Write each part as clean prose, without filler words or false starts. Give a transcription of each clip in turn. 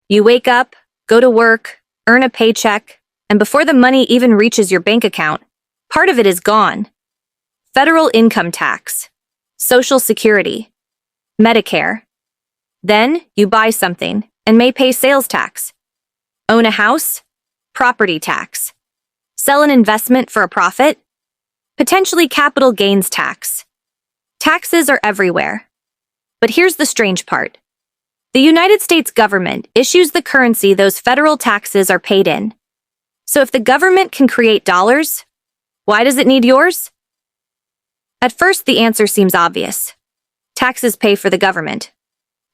You wake up, go to work, earn a paycheck, and before the money even reaches your bank account, part of it is gone. Federal income tax, Social Security, Medicare. Then you buy something and may pay sales tax. Own a house? Property tax. Sell an investment for a profit? Potentially capital gains tax. Taxes are everywhere. But here's the strange part. The United States government issues the currency those federal taxes are paid in. So if the government can create dollars, why does it need yours? At first, the answer seems obvious. Taxes pay for the government.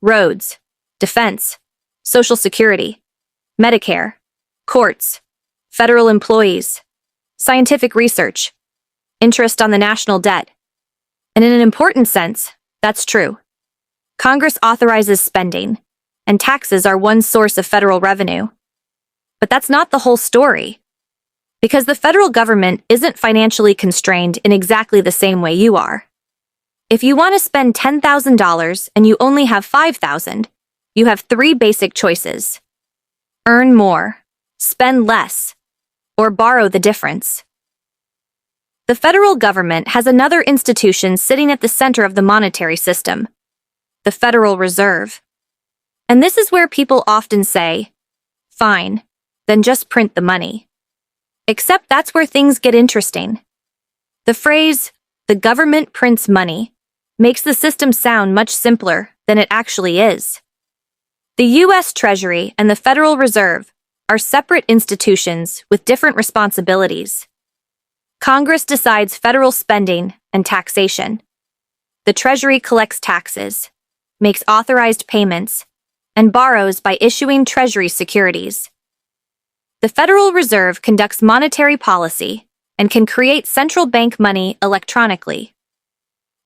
Roads, defense, Social Security, Medicare, courts, federal employees, scientific research, interest on the national debt. And in an important sense, that's true. Congress authorizes spending, and taxes are one source of federal revenue. But that's not the whole story. Because the federal government isn't financially constrained in exactly the same way you are. If you want to spend $10,000 and you only have $5,000, you have three basic choices. Earn more, spend less, or borrow the difference. The federal government has another institution sitting at the center of the monetary system, the Federal Reserve. And this is where people often say, fine, then just print the money. Except that's where things get interesting. The phrase, the government prints money, makes the system sound much simpler than it actually is. The U.S. Treasury and the Federal Reserve are separate institutions with different responsibilities. Congress decides federal spending and taxation. The Treasury collects taxes, makes authorized payments, and borrows by issuing Treasury securities. The Federal Reserve conducts monetary policy and can create central bank money electronically.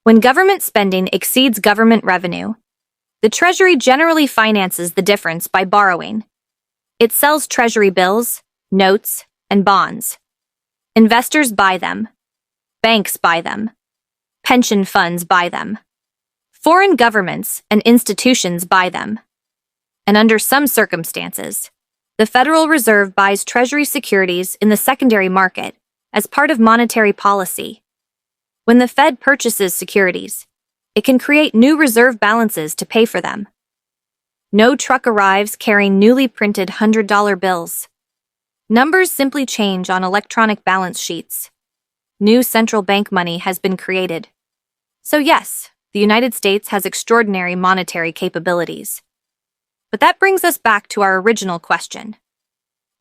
When government spending exceeds government revenue, the Treasury generally finances the difference by borrowing. It sells Treasury bills, notes, and bonds. Investors buy them. Banks buy them. Pension funds buy them. Foreign governments and institutions buy them. And under some circumstances, the Federal Reserve buys Treasury securities in the secondary market as part of monetary policy. When the Fed purchases securities, it can create new reserve balances to pay for them. No truck arrives carrying newly printed $100 bills. Numbers simply change on electronic balance sheets. New central bank money has been created. So yes, the United States has extraordinary monetary capabilities. But that brings us back to our original question.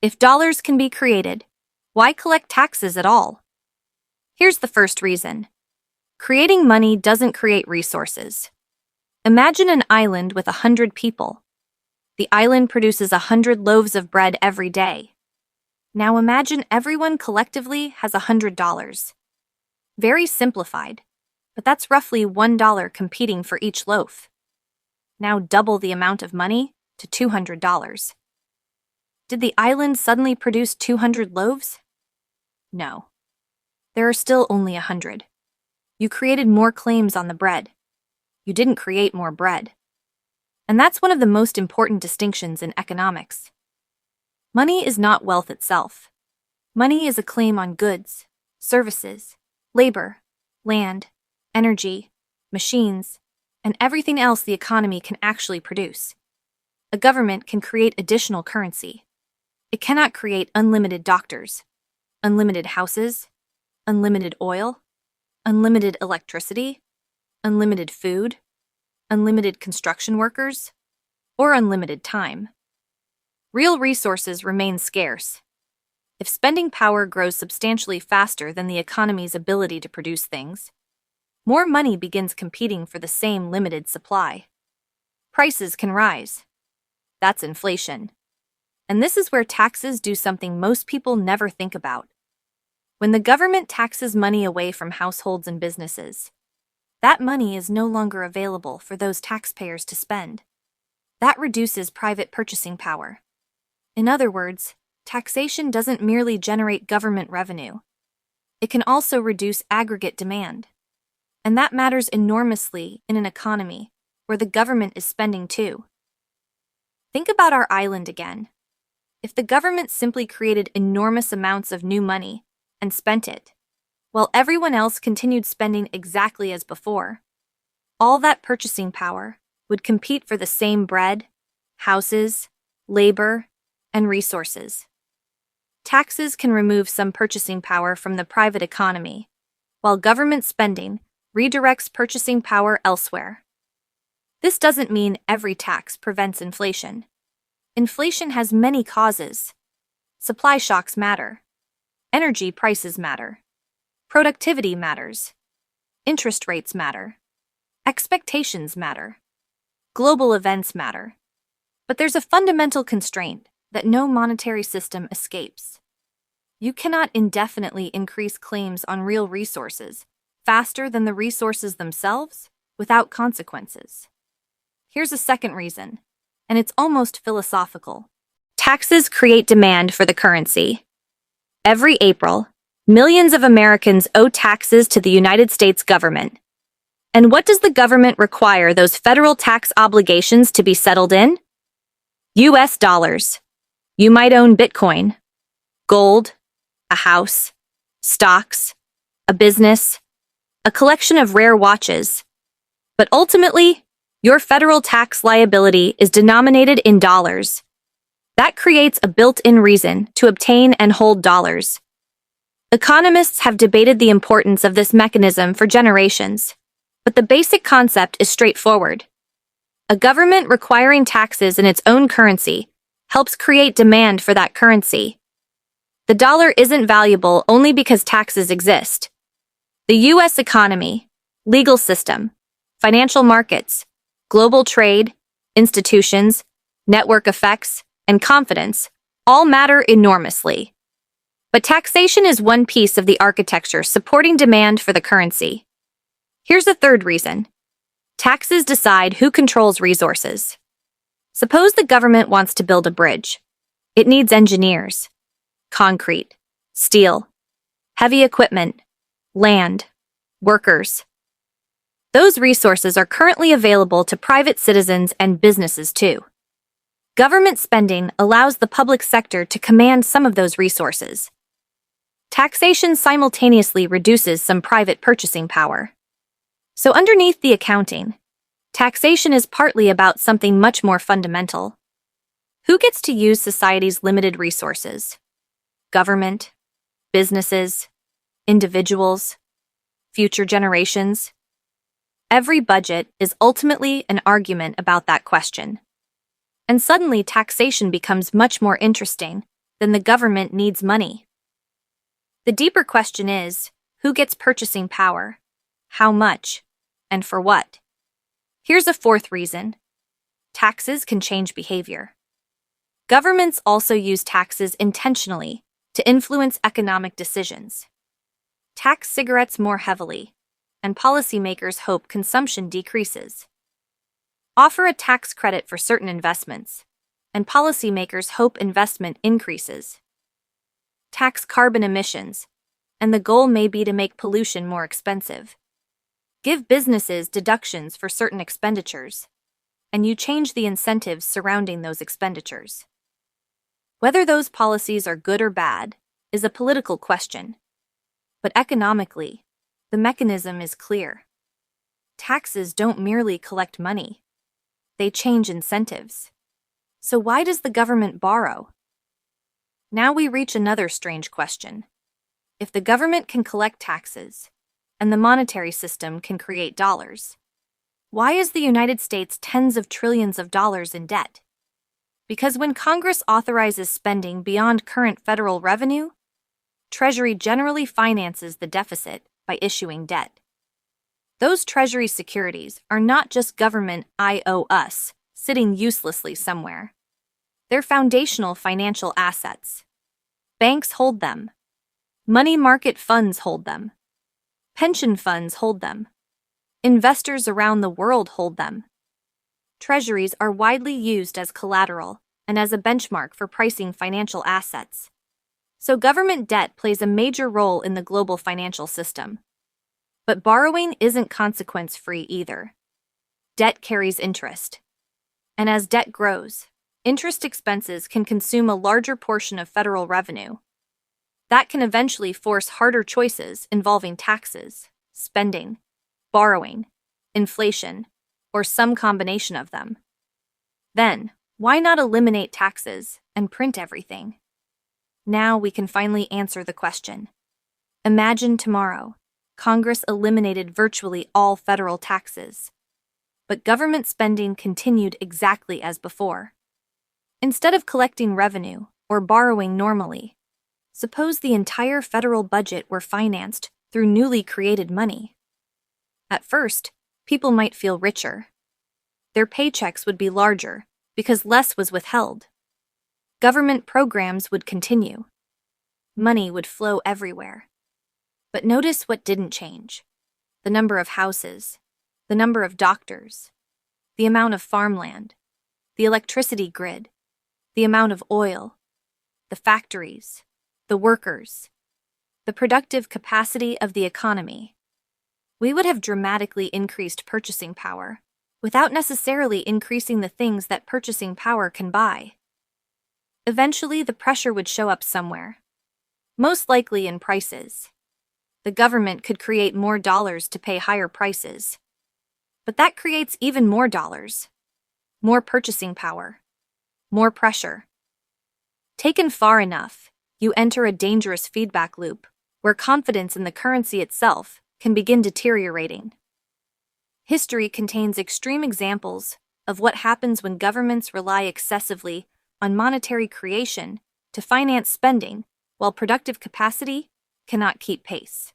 If dollars can be created, why collect taxes at all? Here's the first reason. Creating money doesn't create resources. Imagine an island with 100 people. The island produces 100 loaves of bread every day. Now imagine everyone collectively has $100. Very simplified, but that's roughly $1 competing for each loaf. Now double the amount of money to $200. Did the island suddenly produce 200 loaves? No. There are still only 100. You created more claims on the bread. You didn't create more bread. And that's one of the most important distinctions in economics. Money is not wealth itself. Money is a claim on goods, services, labor, land, energy, machines, and everything else the economy can actually produce. A government can create additional currency. It cannot create unlimited doctors, unlimited houses, unlimited oil, unlimited electricity, unlimited food, unlimited construction workers, or unlimited time. Real resources remain scarce. If spending power grows substantially faster than the economy's ability to produce things, more money begins competing for the same limited supply. Prices can rise. That's inflation. And this is where taxes do something most people never think about. When the government taxes money away from households and businesses, that money is no longer available for those taxpayers to spend. That reduces private purchasing power. In other words, taxation doesn't merely generate government revenue. It can also reduce aggregate demand. And that matters enormously in an economy where the government is spending too. Think about our island again. If the government simply created enormous amounts of new money and spent it, while everyone else continued spending exactly as before, all that purchasing power would compete for the same bread, houses, labor, and resources. Taxes can remove some purchasing power from the private economy, while government spending redirects purchasing power elsewhere. This doesn't mean every tax prevents inflation. Inflation has many causes. Supply shocks matter. Energy prices matter. Productivity matters. Interest rates matter. Expectations matter. Global events matter. But there's a fundamental constraint that no monetary system escapes. You cannot indefinitely increase claims on real resources faster than the resources themselves without consequences. Here's a second reason, and it's almost philosophical. Taxes create demand for the currency. Every April, millions of Americans owe taxes to the United States government. And what does the government require those federal tax obligations to be settled in? US dollars. You might own Bitcoin, gold, a house, stocks, a business, a collection of rare watches. But ultimately, your federal tax liability is denominated in dollars. That creates a built-in reason to obtain and hold dollars. Economists have debated the importance of this mechanism for generations, but the basic concept is straightforward. A government requiring taxes in its own currency helps create demand for that currency. The dollar isn't valuable only because taxes exist. The U.S. economy, legal system, financial markets, global trade, institutions, network effects, and confidence all matter enormously. But taxation is one piece of the architecture supporting demand for the currency. Here's a third reason. Taxes decide who controls resources. Suppose the government wants to build a bridge. It needs engineers, concrete, steel, heavy equipment, land, workers. Those resources are currently available to private citizens and businesses too. Government spending allows the public sector to command some of those resources. Taxation simultaneously reduces some private purchasing power. So underneath the accounting, taxation is partly about something much more fundamental. Who gets to use society's limited resources? Government, businesses, individuals, future generations? Every budget is ultimately an argument about that question. And suddenly taxation becomes much more interesting than the government needs money. The deeper question is, who gets purchasing power? How much? And for what? Here's a fourth reason. Taxes can change behavior. Governments also use taxes intentionally to influence economic decisions. Tax cigarettes more heavily, and policymakers hope consumption decreases. Offer a tax credit for certain investments, and policymakers hope investment increases. Tax carbon emissions, and the goal may be to make pollution more expensive. Give businesses deductions for certain expenditures, and you change the incentives surrounding those expenditures. Whether those policies are good or bad is a political question, but economically, the mechanism is clear. Taxes don't merely collect money. They change incentives. So why does the government borrow? Now we reach another strange question. If the government can collect taxes, and the monetary system can create dollars, why is the United States tens of trillions of dollars in debt? Because when Congress authorizes spending beyond current federal revenue, Treasury generally finances the deficit by issuing debt. Those Treasury securities are not just government "I owe us" sitting uselessly somewhere. They're foundational financial assets. Banks hold them. Money market funds hold them. Pension funds hold them. Investors around the world hold them. Treasuries are widely used as collateral and as a benchmark for pricing financial assets. So government debt plays a major role in the global financial system. But borrowing isn't consequence-free either. Debt carries interest. And as debt grows, Interest expenses can consume a larger portion of federal revenue. That can eventually force harder choices involving taxes, spending, borrowing, inflation, or some combination of them. Then, why not eliminate taxes and print everything? Now we can finally answer the question. Imagine tomorrow, Congress eliminated virtually all federal taxes, but government spending continued exactly as before. Instead of collecting revenue or borrowing normally, suppose the entire federal budget were financed through newly created money. At first, people might feel richer. Their paychecks would be larger because less was withheld. Government programs would continue. Money would flow everywhere. But notice what didn't change: the number of houses, the number of doctors, the amount of farmland, the electricity grid, the amount of oil, the factories, the workers, the productive capacity of the economy. We would have dramatically increased purchasing power without necessarily increasing the things that purchasing power can buy. Eventually, the pressure would show up somewhere, most likely in prices. The government could create more dollars to pay higher prices. But that creates even more dollars, more purchasing power, more pressure. Taken far enough, you enter a dangerous feedback loop where confidence in the currency itself can begin deteriorating. History contains extreme examples of what happens when governments rely excessively on monetary creation to finance spending while productive capacity cannot keep pace.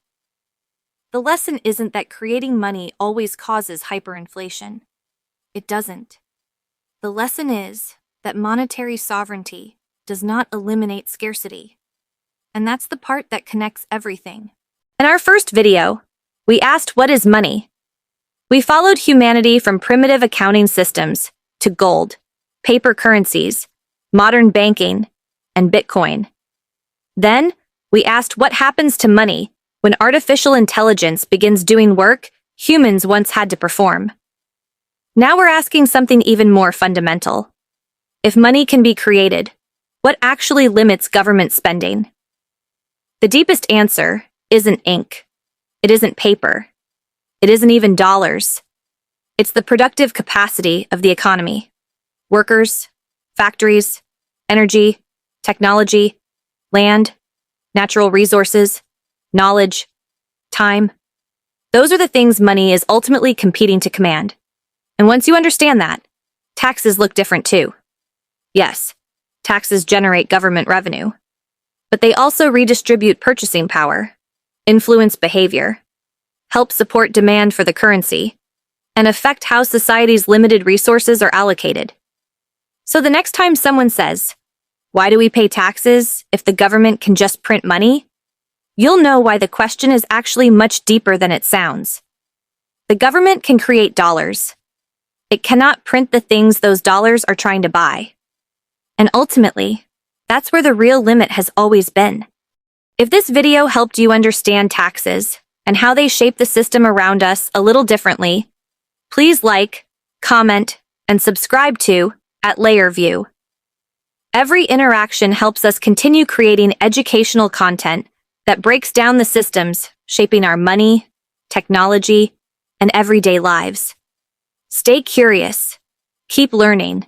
The lesson isn't that creating money always causes hyperinflation. It doesn't. The lesson is that monetary sovereignty does not eliminate scarcity. And that's the part that connects everything. In our first video, we asked, what is money? We followed humanity from primitive accounting systems to gold, paper currencies, modern banking, and Bitcoin. Then, we asked what happens to money when artificial intelligence begins doing work humans once had to perform. Now we're asking something even more fundamental. If money can be created, what actually limits government spending? The deepest answer isn't ink. It isn't paper. It isn't even dollars. It's the productive capacity of the economy. Workers, factories, energy, technology, land, natural resources, knowledge, time. Those are the things money is ultimately competing to command. And once you understand that, taxes look different too. Yes, taxes generate government revenue, but they also redistribute purchasing power, influence behavior, help support demand for the currency, and affect how society's limited resources are allocated. So the next time someone says, "Why do we pay taxes if the government can just print money?" you'll know why the question is actually much deeper than it sounds. The government can create dollars. It cannot print the things those dollars are trying to buy. And ultimately, that's where the real limit has always been. If this video helped you understand taxes and how they shape the system around us a little differently, please like, comment, and subscribe to @Layer View. Every interaction helps us continue creating educational content that breaks down the systems shaping our money, technology, and everyday lives. Stay curious, keep learning,